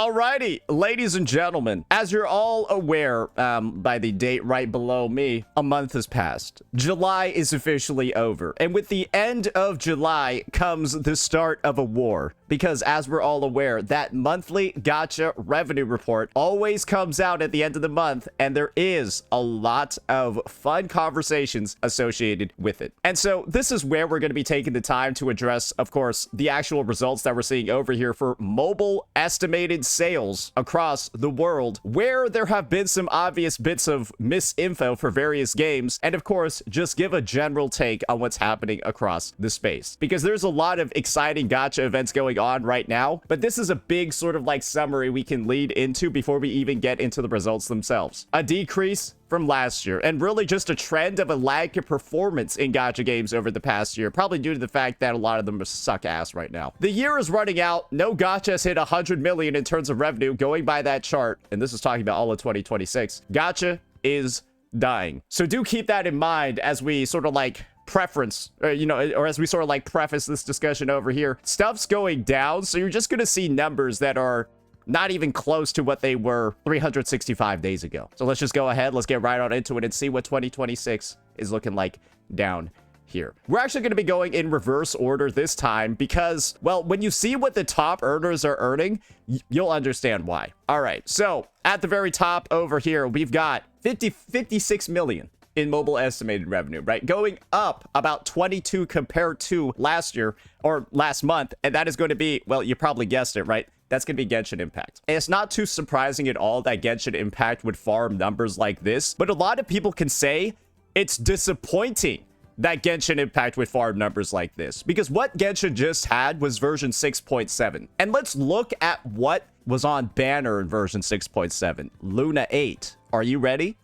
Alrighty, ladies and gentlemen, as you're all aware by the date right below me, a month has passed. July is officially over. And with the end of July comes the start of a war. Because as we're all aware, that monthly gacha revenue report always comes out at the end of the month, and there is a lot of fun conversations associated with it. And so this is where we're going to be taking the time to address, of course, the actual results that we're seeing over here for mobile estimated sales across the world, where there have been some obvious bits of misinfo for various games, and of course, just give a general take on what's happening across the space. Because there's a lot of exciting gacha events going on right now, but this is a big sort of like summary we can lead into before we even get into the results themselves. A decrease from last year, and really just a trend of a lag in performance in gacha games over the past year, probably due to the fact that a lot of them suck ass right now. The year is running out. No gacha has hit 100 million in terms of revenue going by that chart, and this is talking about all of 2026. Gacha is dying. So do keep that in mind as we sort of like preference, or as we sort of like preface this discussion over here. Stuff's going down, so you're just going to see numbers that are not even close to what they were 365 days ago. So let's just go ahead, let's get right on into it and see what 2026 is looking like down here. We're actually going to be going in reverse order this time because, well, when you see what the top earners are earning, you'll understand why. All right, so at the very top over here, we've got 56 million in mobile estimated revenue, right? Going up about 22 compared to last year or last month. And that is going to be, well, you probably guessed it, right? That's going to be Genshin Impact. And it's not too surprising at all that Genshin Impact would farm numbers like this, but a lot of people can say it's disappointing that Genshin Impact would farm numbers like this, because what Genshin just had was version 6.7. And let's look at what was on banner in version 6.7. Luna 8. Are you ready?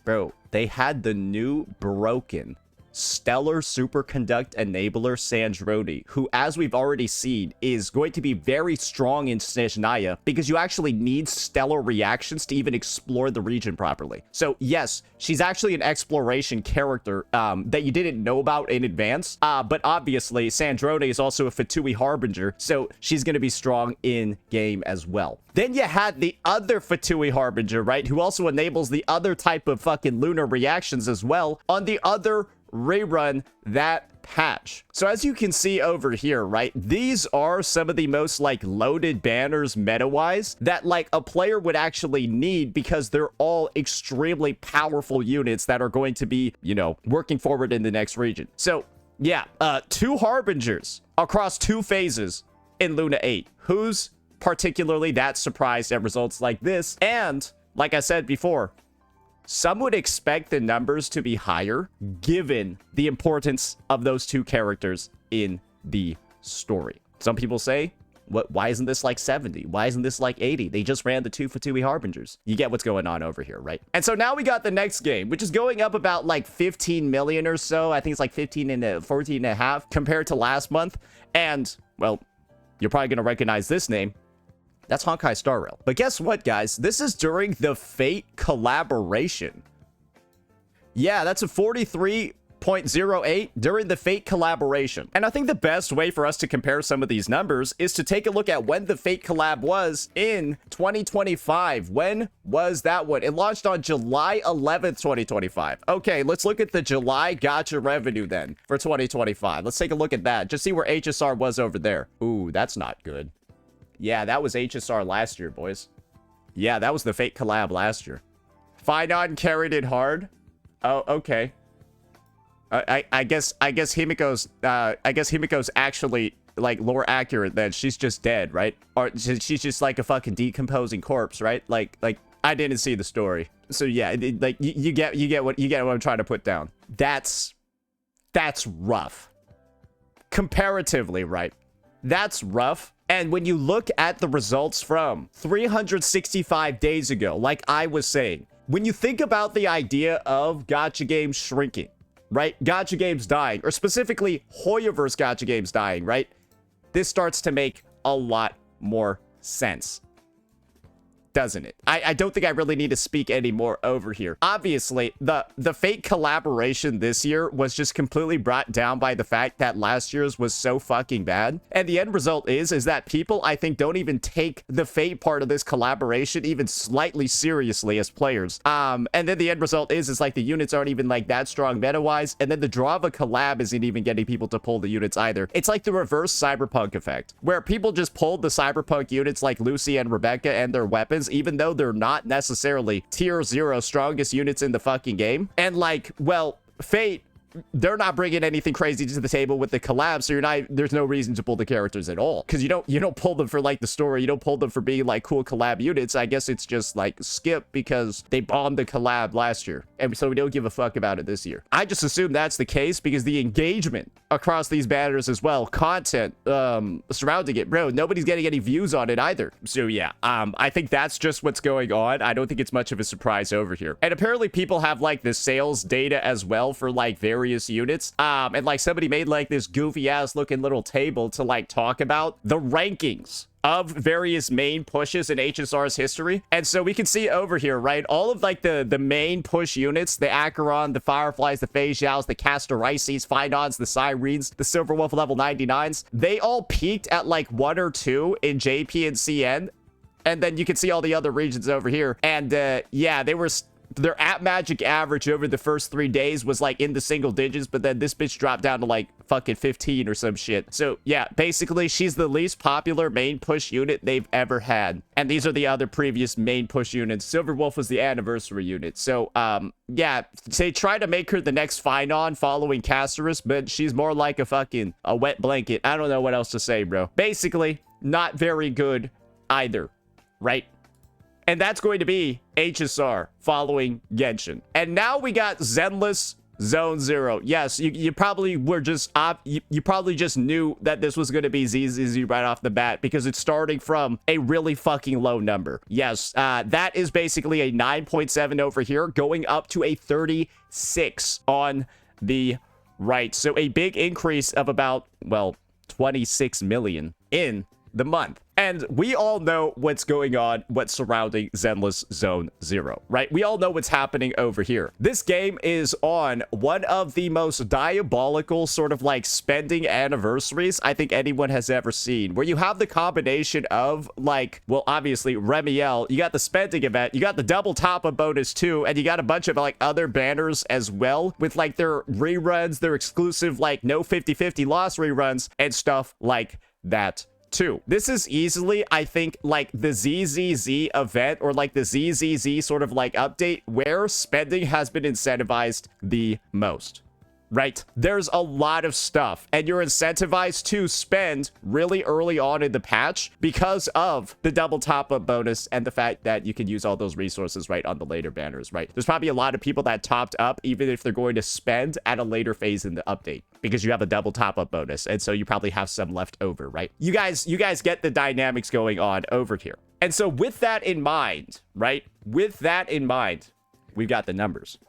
Bro, they had the new broken Stellar Superconduct Enabler Sandroni, who, as we've already seen, is going to be very strong in Snezhnaya because you actually need stellar reactions to even explore the region properly. So yes, she's actually an exploration character that you didn't know about in advance, but obviously Sandroni is also a Fatui Harbinger, so she's going to be strong in game as well. Then you had the other Fatui Harbinger, right, who also enables the other type of fucking lunar reactions as well on the other rerun that patch. So as you can see over here, right, these are some of the most like loaded banners meta-wise that like a player would actually need, because they're all extremely powerful units that are going to be, you know, working forward in the next region. So yeah, 2 Harbingers across 2 phases in Luna 8. Who's particularly that surprised at results like this? And like I said before, some would expect the numbers to be higher given the importance of those 2 characters in the story. Some people say, why isn't this like 70? Why isn't this like 80? They just ran the 2 Fatui Harbingers. You get what's going on over here, right? And so now we got the next game, which is going up about like 15 million or so. I think it's like 14 and a half compared to last month. And, well, you're probably going to recognize this name. That's Honkai Star Rail. But guess what, guys? This is during the Fate collaboration. Yeah, that's a 43.08 during the Fate collaboration. And I think the best way for us to compare some of these numbers is to take a look at when the Fate collab was in 2025. When was that one? It launched on July 11th, 2025. Okay, let's look at the July gacha revenue then for 2025. Let's take a look at that. Just see where HSR was over there. Ooh, that's not good. Yeah, that was HSR last year, boys. Yeah, that was the Fate collab last year. Finon carried it hard. Oh, okay. I guess Himiko's actually like lore accurate then. She's just dead, right? Or she's just like a fucking decomposing corpse, right? Like I didn't see the story. So yeah, like you get what I'm trying to put down. That's rough. Comparatively, right? That's rough. And when you look at the results from 365 days ago, like I was saying, when you think about the idea of gacha games shrinking, right? Gacha games dying, or specifically Hoyoverse gacha games dying, right? This starts to make a lot more sense. doesn't it? I don't think I really need to speak anymore over here. Obviously, the Fate collaboration this year was just completely brought down by the fact that last year's was so fucking bad. And the end result is that people, I think, don't even take the Fate part of this collaboration even slightly seriously as players. And then the end result is like the units aren't even like that strong meta-wise, and then the draw of a collab isn't even getting people to pull the units either. It's like the reverse Cyberpunk effect, where people just pulled the Cyberpunk units like Lucy and Rebecca and their weapons, even though they're not necessarily tier 0 strongest units in the fucking game. And like, well, Fate, they're not bringing anything crazy to the table with the collab, so there's no reason to pull the characters at all, because you don't pull them for like the story, you don't pull them for being like cool collab units. I guess it's just like skip because they bombed the collab last year, and so we don't give a fuck about it this year. I just assume that's the case because the engagement across these banners as well, content surrounding it, bro, nobody's getting any views on it either. So yeah, I think that's just what's going on. I don't think it's much of a surprise over here. And apparently people have like the sales data as well for like various units, and like somebody made like this goofy ass looking little table to like talk about the rankings of various main pushes in HSR's history. And so we can see over here, right, all of like the main push units, the Acheron, the Fireflies, the Phase Xiaos, the Castorices, Phinons, the Sirens, the Silver Wolf level 99s, they all peaked at like 1 or 2 in JP and CN. And then you can see all the other regions over here. And yeah, their app magic average over the first 3 days was like in the single digits, but then this bitch dropped down to like fucking 15 or some shit. So yeah, basically she's the least popular main push unit they've ever had. And these are the other previous main push units. Silver Wolf was the anniversary unit. So yeah, they try to make her the next Phinon following Castorus, but she's more like a wet blanket. I don't know what else to say, bro. Basically, not very good either, right? And that's going to be HSR following Genshin. And now we got Zenless Zone Zero. Yes, you probably were just you probably just knew that this was going to be ZZZ right off the bat because it's starting from a really fucking low number. Yes, that is basically a 9.7 over here, going up to a 36 on the right. So a big increase of about, well, 26 million in the month. And we all know what's going on, what's surrounding Zenless Zone Zero, right? We all know what's happening over here. This game is on one of the most diabolical sort of like spending anniversaries I think anyone has ever seen, where you have the combination of like, well, obviously Remiel, you got the spending event, you got the double top-up bonus too, and you got a bunch of like other banners as well with like their reruns, their exclusive like no 50-50 loss reruns and stuff like that too. This is easily, I think, like the ZZZ event or like the ZZZ sort of like update where spending has been incentivized the most, right? There's a lot of stuff and you're incentivized to spend really early on in the patch because of the double top-up bonus and the fact that you can use all those resources right on the later banners, right? There's probably a lot of people that topped up even if they're going to spend at a later phase in the update, because you have a double top-up bonus, and so you probably have some left over, right? You guys get the dynamics going on over here. And so with that in mind, right? With that in mind, we've got the numbers.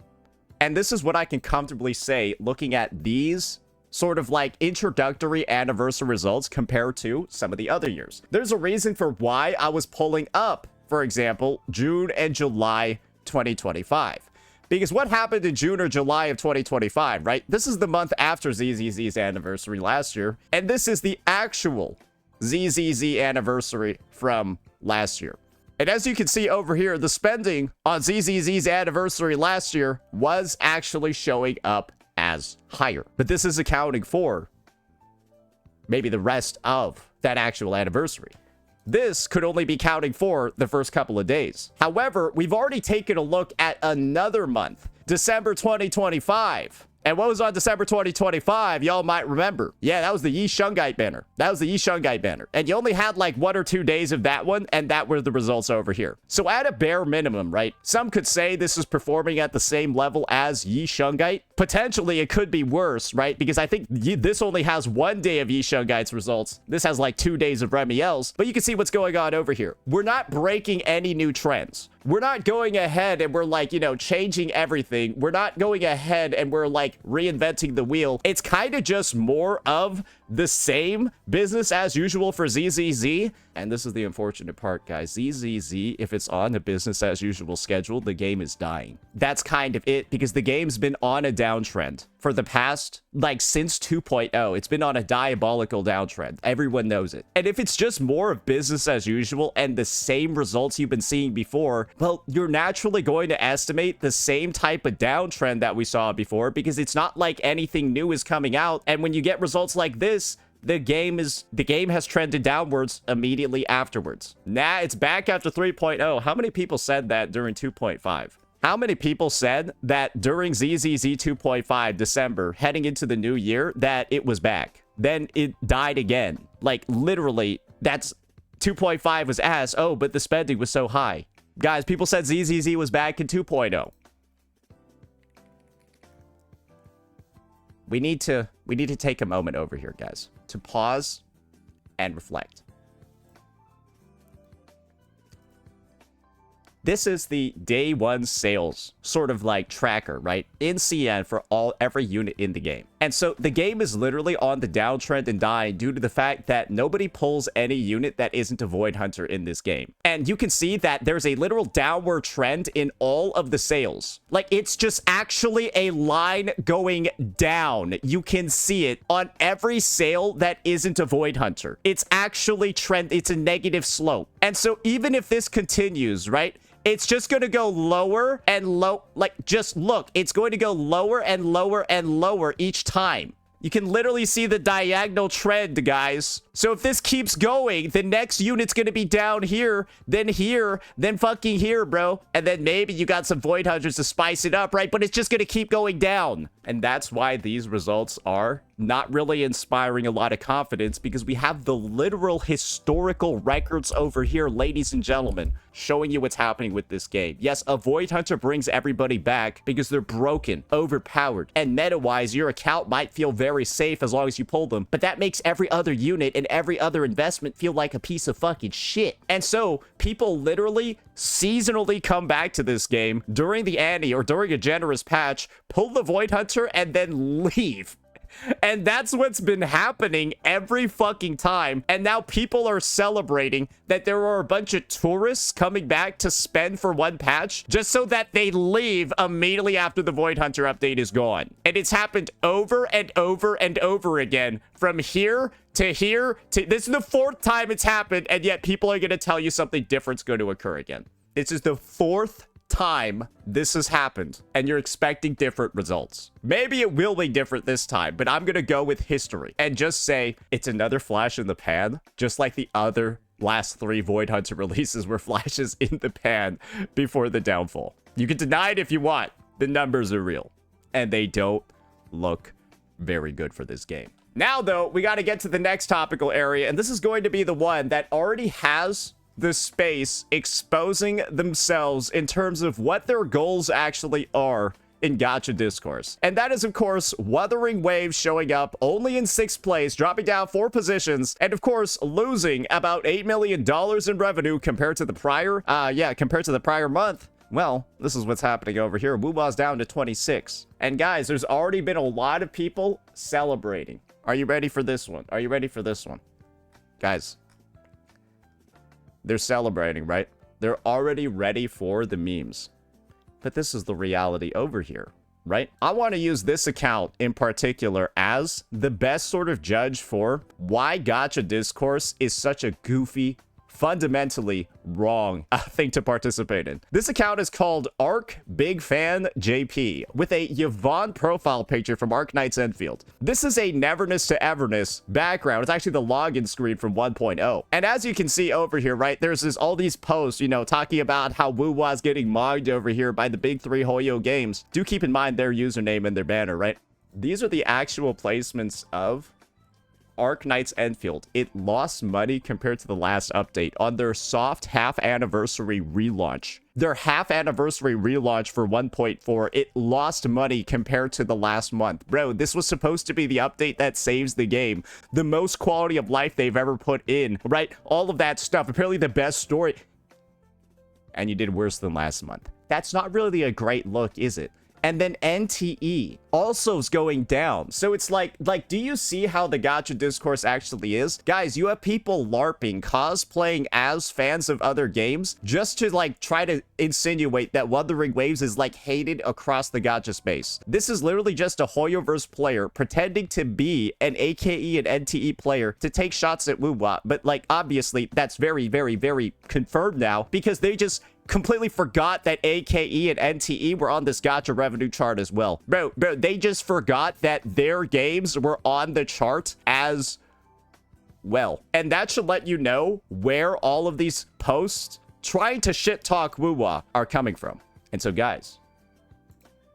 And this is what I can comfortably say looking at these sort of like introductory anniversary results compared to some of the other years. There's a reason for why I was pulling up, for example, June and July 2025. Because what happened in June or July of 2025, right? This is the month after ZZZ's anniversary last year. And this is the actual ZZZ anniversary from last year. And as you can see over here, the spending on ZZZ's anniversary last year was actually showing up as higher. But this is accounting for maybe the rest of that actual anniversary. This could only be counting for the first couple of days. However, we've already taken a look at another month, December 2025. And what was on December 2025, y'all might remember. Yeah, that was the Yi Shungite banner. That was the Yi Shungite banner. And you only had like 1 or 2 days of that one, and that were the results over here. So at a bare minimum, right, some could say this is performing at the same level as Yi Shungite. Potentially, it could be worse, right? Because I think this only has 1 day of Yi Shungite's results. This has like 2 days of Remiel's. But you can see what's going on over here. We're not breaking any new trends. We're not going ahead and we're like, you know, changing everything. We're not going ahead and we're like reinventing the wheel. It's kind of just more of the same business as usual for ZZZ. And this is the unfortunate part, guys. ZZZ, if it's on a business as usual schedule, the game is dying. That's kind of it, because the game's been on a downtrend for the past, like, since 2.0. It's been on a diabolical downtrend. Everyone knows it. And if it's just more of business as usual and the same results you've been seeing before, well, you're naturally going to estimate the same type of downtrend that we saw before, because it's not like anything new is coming out. And when you get results like this, the game has trended downwards immediately afterwards. Nah, it's back after 3.0. How many people said that during 2.5? How many people said that during ZZZ 2.5 December, heading into the new year, that it was back? Then it died again. Like, literally, that's 2.5 was ass. Oh, but the spending was so high. Guys, people said ZZZ was back in 2.0. We need to take a moment over here, guys, to pause and reflect. This is the day one sales sort of like tracker, right? In CN for every unit in the game. And so the game is literally on the downtrend and dying due to the fact that nobody pulls any unit that isn't a Void Hunter in this game. And you can see that there's a literal downward trend in all of the sales. Like, it's just actually a line going down. You can see it on every sale that isn't a Void Hunter. It's actually it's a negative slope. And so even if this continues, right? It's just going to go lower and low. Like, just look, it's going to go lower and lower and lower each time. You can literally see the diagonal trend, guys. So if this keeps going, the next unit's going to be down here, then fucking here, bro. And then maybe you got some Void Hunters to spice it up, right? But it's just going to keep going down. And that's why these results are not really inspiring a lot of confidence, because we have the literal historical records over here, ladies and gentlemen, showing you what's happening with this game. Yes, a Void Hunter brings everybody back because they're broken, overpowered, and meta-wise, your account might feel very safe as long as you pull them, but that makes every other unit and every other investment feel like a piece of fucking shit. And so people literally seasonally come back to this game during the Annie or during a generous patch, pull the Void Hunter, and then leave. And that's what's been happening every fucking time. And now people are celebrating that there are a bunch of tourists coming back to spend for one patch just so that they leave immediately after the Void Hunter update is gone. And it's happened over and over and over again, from here to here to... This is the 4th time it's happened, and yet people are going to tell you something different's going to occur again. This is the 4th time this has happened, and you're expecting different results. Maybe it will be different this time, but I'm gonna go with history and just say it's another flash in the pan, just like the other last 3 Void Hunter releases were flashes in the pan before the downfall. You can deny it if you want. The numbers are real, and they don't look very good for this game. Now, though, we got to get to the next topical area, and this is going to be the one that already has the space exposing themselves in terms of what their goals actually are in gacha discourse. And that is, of course, Wuthering Waves showing up only in 6th place, dropping down 4 positions, and of course, losing about $8 million in revenue compared to the prior month. Well, this is what's happening over here. Wuba's down to 26. And guys, there's already been a lot of people celebrating. Are you ready for this one? Are you ready for this one? Guys, they're celebrating, right? They're already ready for the memes. But this is the reality over here, right? I want to use this account in particular as the best sort of judge for why gacha discourse is such a goofy, fundamentally wrong thing to participate in. This account is called Arc Big Fan JP with a Yvonne profile picture from Arknight's Enfield. This is a Neverness to Everness background. It's actually the login screen from 1.0. And as you can see over here, right, there's all these posts, you know, talking about how Wuwa's getting mogged over here by the big 3 Hoyo games. Do keep in mind their username and their banner, right? These are the actual placements of Arknight's Enfield. It lost money compared to the last update on their soft half anniversary relaunch. Their half anniversary relaunch for 1.4, it lost money compared to the last month. Bro, this was supposed to be the update that saves the game. The most quality of life they've ever put in, right? All of that stuff. Apparently the best story. And you did worse than last month. That's not really a great look, is it? And then NTE also is going down. So it's like, do you see how the gacha discourse actually is? Guys, you have people LARPing, cosplaying as fans of other games just to like try to insinuate that Wuthering Waves is like hated across the gacha space. This is literally just a Hoyoverse player pretending to be an AKE and NTE player to take shots at Wuwa. But like, obviously, that's very, very, very confirmed now because they just completely forgot that AKE and NTE were on this gacha revenue chart as well. Bro, they just forgot that their games were on the chart as well. And that should let you know where all of these posts trying to shit talk Wuwa are coming from. And so guys,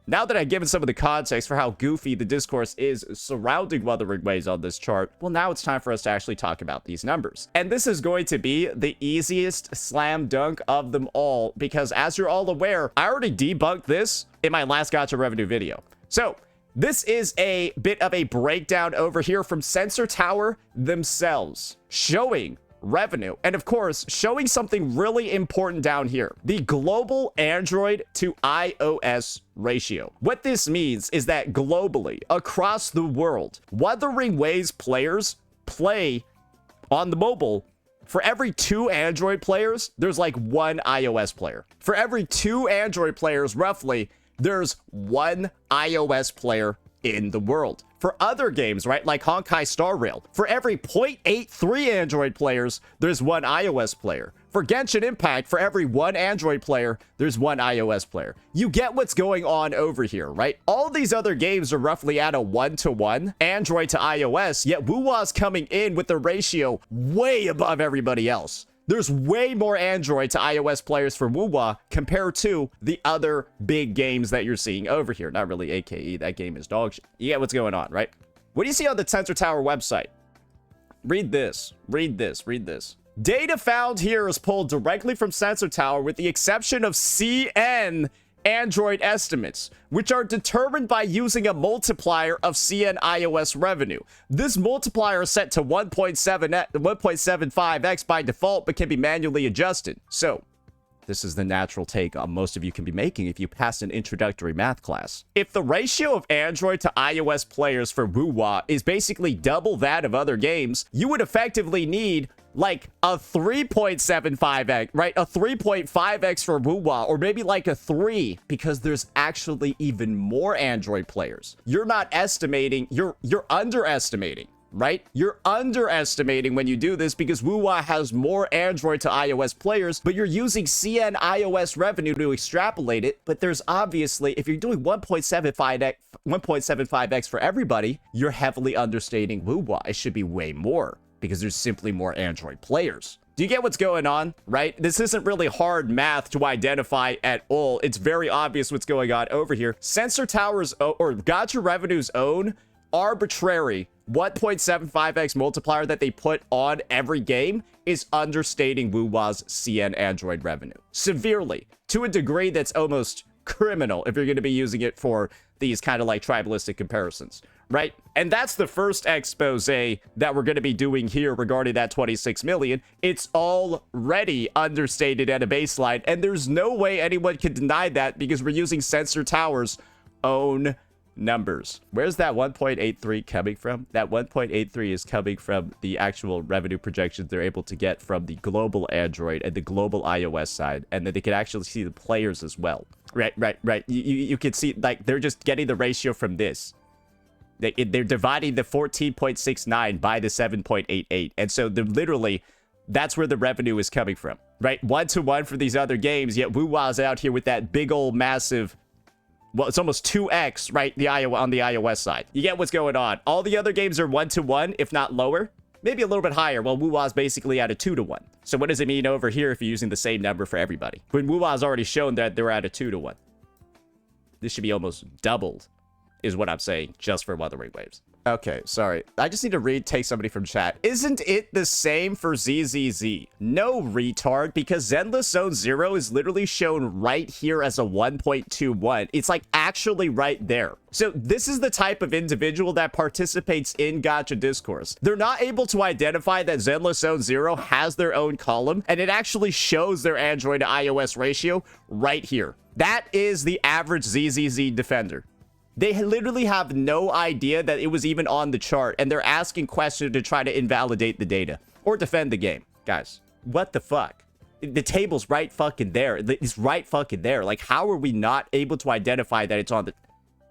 now that I've given some of the context for how goofy the discourse is surrounding Wuthering Waves on this chart, well, now it's time for us to actually talk about these numbers. And this is going to be the easiest slam dunk of them all, because as you're all aware, I already debunked this in my last gacha revenue video. So this is a bit of a breakdown over here from Sensor Tower themselves, showing revenue, and of course showing something really important down here, the global Android to iOS ratio. What this means is that globally across the world, Wuthering Waves players play on the mobile. For every 2 Android players, there's like 1 iOS player. For every 2 Android players, roughly, there's 1 iOS player in the world. For other games, right, like Honkai Star Rail, for every 0.83 Android players, there's 1 iOS player. For Genshin Impact, for every 1 Android player, there's 1 iOS player. You get what's going on over here, right? All these other games are roughly at a 1-to-1 Android to iOS, yet Wuwa's coming in with the ratio way above everybody else. There's way more Android to iOS players for Wuwa compared to the other big games that you're seeing over here. Not really AKE, that game is dog shit. You get what's going on, right? What do you see on the Sensor Tower website? Read this, read this, read this. Data found here is pulled directly from Sensor Tower with the exception of CN Android estimates, which are determined by using a multiplier of CN iOS revenue. This multiplier is set to 1.75x by default, but can be manually adjusted. So, this is the natural take most of you can be making if you pass an introductory math class. If the ratio of Android to iOS players for Wuwa is basically double that of other games, you would effectively need like a 3.75x, right? A 3.5x for Wuwa, or maybe like a 3, because there's actually even more Android players. You're not estimating, you're underestimating, right? You're underestimating when you do this because Wuwa has more Android to iOS players, but you're using CN iOS revenue to extrapolate it. But there's obviously, if you're doing 1.75x for everybody, you're heavily understating Wuwa. It should be way more, because there's simply more Android players. Do you get what's going on, right? This isn't really hard math to identify at all. It's very obvious what's going on over here. Sensor Tower's, or Gacha Revenue's own arbitrary 1.75x multiplier that they put on every game is understating Wuwa's CN Android revenue severely, to a degree that's almost criminal if you're going to be using it for these kind of like tribalistic comparisons, right? And that's the first expose that we're going to be doing here regarding that 26 million. It's already understated at a baseline, and there's no way anyone can deny that because we're using Sensor Tower's own numbers. Where's that 1.83 coming from? That 1.83 is coming from the actual revenue projections they're able to get from the global Android and the global iOS side, and then they can actually see the players as well. Right. You can see, like, they're just getting the ratio from this. They're dividing the 14.69 by the 7.88, and so they're literally, that's where the revenue is coming from, right? 1-to-1 for these other games, yet Wuwa's out here with that big old massive, well, it's almost 2x, right? On the iOS side. You get what's going on. All the other games are 1-to-1, if not lower. Maybe a little bit higher. Well, Wuwa's basically at a 2-to-1. So what does it mean over here if you're using the same number for everybody? When Wuwa's already shown that they're at a 2-to-1. This should be almost doubled, is what I'm saying, just for Wuthering Waves. Okay, sorry. I just need to take somebody from chat. Isn't it the same for ZZZ? No, retard, because Zenless Zone Zero is literally shown right here as a 1.21. It's like actually right there. So this is the type of individual that participates in Gacha discourse. They're not able to identify that Zenless Zone Zero has their own column, and it actually shows their Android to iOS ratio right here. That is the average ZZZ defender. They literally have no idea that it was even on the chart, and they're asking questions to try to invalidate the data or defend the game. Guys, what the fuck? The table's right fucking there. It's right fucking there. Like, how are we not able to identify that it's on the...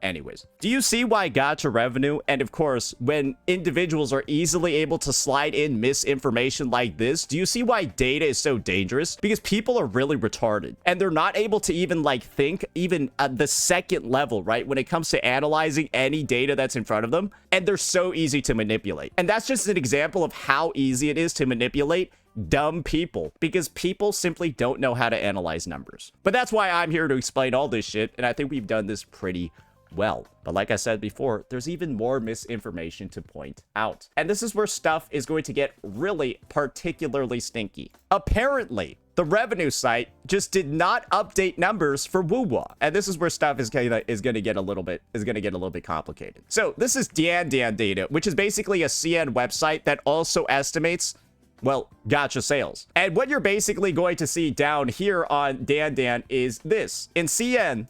Anyways, do you see why Gacha revenue, and of course, when individuals are easily able to slide in misinformation like this, do you see why data is so dangerous? Because people are really retarded, and they're not able to even, like, think even at the second level, right? When it comes to analyzing any data that's in front of them, and they're so easy to manipulate. And that's just an example of how easy it is to manipulate dumb people, because people simply don't know how to analyze numbers. But that's why I'm here to explain all this shit, and I think we've done this pretty well. But like I said before, there's even more misinformation to point out. And this is where stuff is going to get really particularly stinky. Apparently, the revenue site just did not update numbers for Wuwa. And this is where stuff is going to get a little bit complicated. So this is Dan data, which is basically a CN website that also estimates, well, Gacha sales. And what you're basically going to see down here on Dan is this. In CN,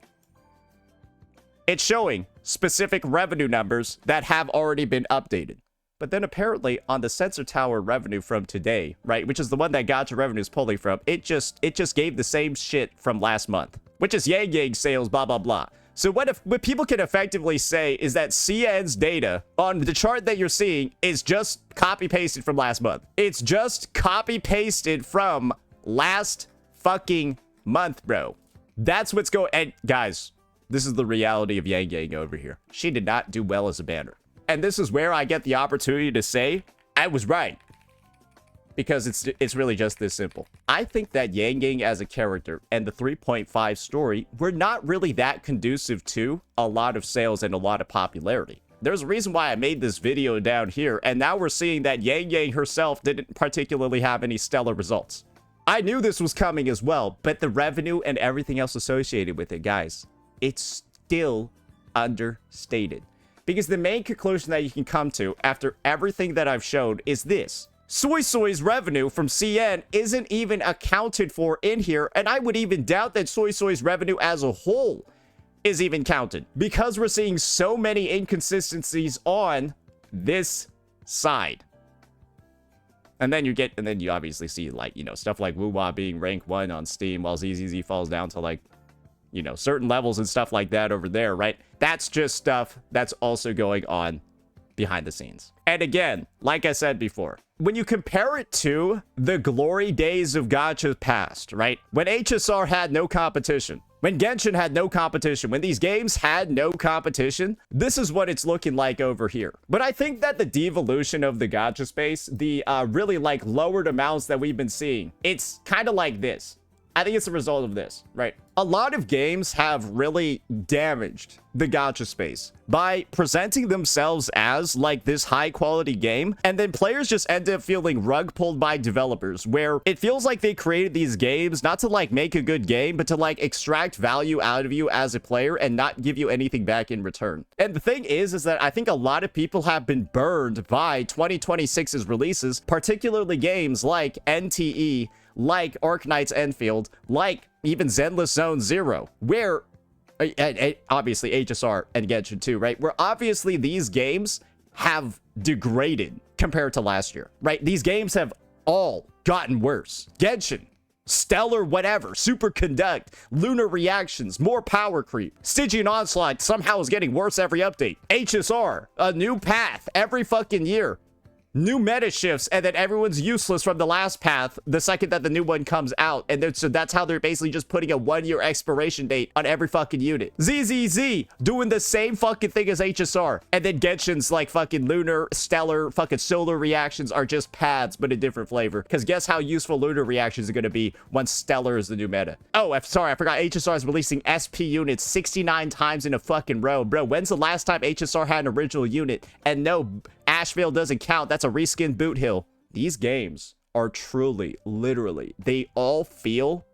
it's showing specific revenue numbers that have already been updated. But then apparently on the Sensor Tower revenue from today, right, which is the one that Gacha revenue is pulling from, it just gave the same shit from last month, which is Yang sales, blah, blah, blah. So what people can effectively say is that CN's data on the chart that you're seeing is just copy-pasted from last month. It's just copy-pasted from last fucking month, bro. That's what's going... And guys, this is the reality of Yang over here. She did not do well as a banner. And this is where I get the opportunity to say I was right. Because it's really just this simple. I think that Yang as a character and the 3.5 story were not really that conducive to a lot of sales and a lot of popularity. There's a reason why I made this video down here, and now we're seeing that Yang herself didn't particularly have any stellar results. I knew this was coming as well, but the revenue and everything else associated with it, guys, it's still understated. Because the main conclusion that you can come to after everything that I've showed is this. Soy Soy's revenue from CN isn't even accounted for in here, and I would even doubt that Soy Soy's revenue as a whole is even counted. Because we're seeing so many inconsistencies on this side. And then you obviously see, like, you know, stuff like Wuwa being rank 1 on Steam while ZZZ falls down to, like, you know, certain levels and stuff like that over there, right? That's just stuff that's also going on behind the scenes. And again, like I said before, when you compare it to the glory days of Gacha past, right? When HSR had no competition, when Genshin had no competition, when these games had no competition, this is what it's looking like over here. But I think that the devolution of the Gacha space, the really like lowered amounts that we've been seeing, it's kind of like this. I think it's a result of this, right? A lot of games have really damaged the Gacha space by presenting themselves as like this high quality game, and then players just end up feeling rug pulled by developers, where it feels like they created these games not to like make a good game, but to like extract value out of you as a player and not give you anything back in return. And the thing is that I think a lot of people have been burned by 2026's releases, particularly games like NTE, like Arknight's Enfield, like even Zenless Zone Zero, where obviously HSR and Genshin 2, right? Where obviously these games have degraded compared to last year, right? These games have all gotten worse. Genshin, Stellar whatever, Super Conduct, Lunar Reactions, more power creep. Stygian Onslaught somehow is getting worse every update. HSR, a new path every fucking year. new meta shifts, and then everyone's useless from the last path the second that the new one comes out. And then, so that's how they're basically just putting a 1-year expiration date on every fucking unit. ZZZ doing the same fucking thing as HSR. And then Genshin's like fucking lunar, stellar, fucking solar reactions are just paths, but a different flavor. Because guess how useful lunar reactions are going to be once stellar is the new meta. Oh, sorry, I forgot HSR is releasing SP units 69 times in a fucking row. Bro, when's the last time HSR had an original unit? And no, Asheville doesn't count. That's a reskinned Boot Hill. These games are truly, literally, they all feel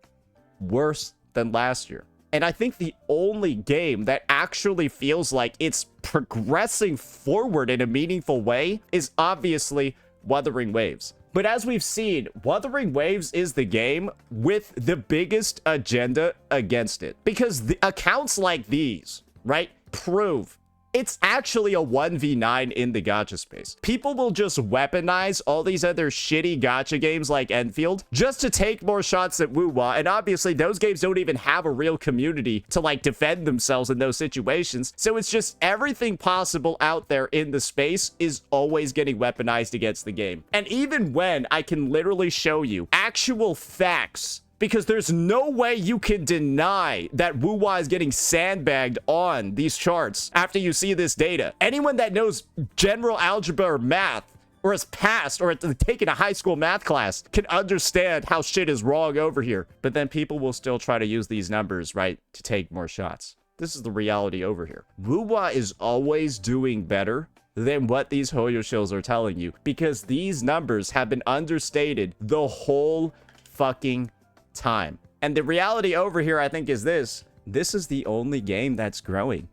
worse than last year. And I think the only game that actually feels like it's progressing forward in a meaningful way is obviously Wuthering Waves. But as we've seen, Wuthering Waves is the game with the biggest agenda against it. Because the accounts like these, right, prove it's actually a 1v9 in the gacha space. People will just weaponize all these other shitty gacha games like Enfield just to take more shots at Wuwa. And obviously those games don't even have a real community to like defend themselves in those situations. So it's just everything possible out there in the space is always getting weaponized against the game. And even when I can literally show you actual facts, because there's no way you can deny that Wuwa is getting sandbagged on these charts after you see this data. Anyone that knows general algebra or math, or has passed or taken a high school math class, can understand how shit is wrong over here. But then people will still try to use these numbers, right, to take more shots. This is the reality over here. Wuwa is always doing better than what these Hoyo shows are telling you, because these numbers have been understated the whole fucking time. And the reality over here, I think, is this is the only game that's growing.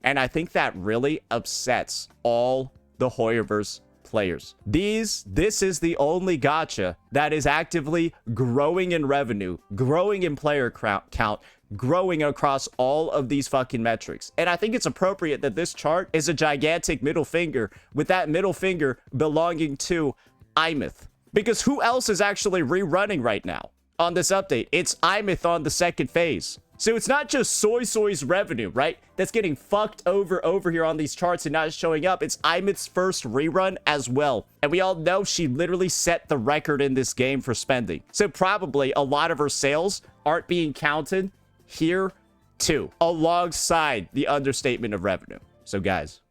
And I think that really upsets all the Hoyoverse players. This is the only gacha that is actively growing in revenue, growing in player count, growing across all of these fucking metrics. And I think it's appropriate that this chart is a gigantic middle finger, with that middle finger belonging to Imyth. Because who else is actually rerunning right now? On this update, it's Imyth on the second phase. So it's not just Soy's revenue, right, that's getting fucked over here on these charts and not showing up. It's Imyth's first rerun as well. And we all know she literally set the record in this game for spending. So probably a lot of her sales aren't being counted here too, alongside the understatement of revenue. So guys,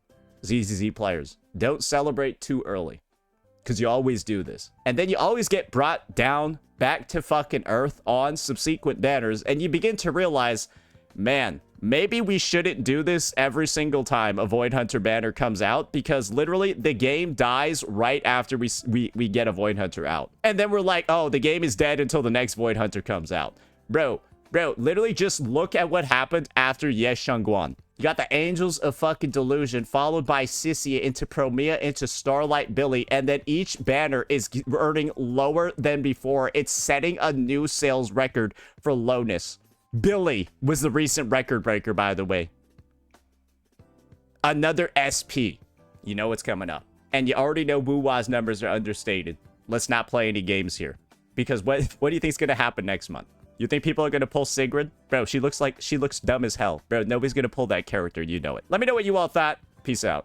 ZZZ players, don't celebrate too early, because you always do this. And then you always get brought down back to fucking earth on subsequent banners, and you begin to realize, man, maybe we shouldn't do this every single time a Void Hunter banner comes out, because literally the game dies right after we get a Void Hunter out. And then we're like, oh, the game is dead until the next Void Hunter comes out. Bro, literally just look at what happened after Yes Shangguan. You got the Angels of fucking Delusion, followed by Sissia into Promia, into Starlight Billy, and then each banner is earning lower than before. It's setting a new sales record for lowness. Billy was the recent record breaker, by the way. Another SP. You know what's coming up. And you already know Wuwa's numbers are understated. Let's not play any games here. Because what do you think is going to happen next month? You think people are going to pull Sigrid? Bro, she looks dumb as hell. Bro, nobody's going to pull that character. You know it. Let me know what you all thought. Peace out.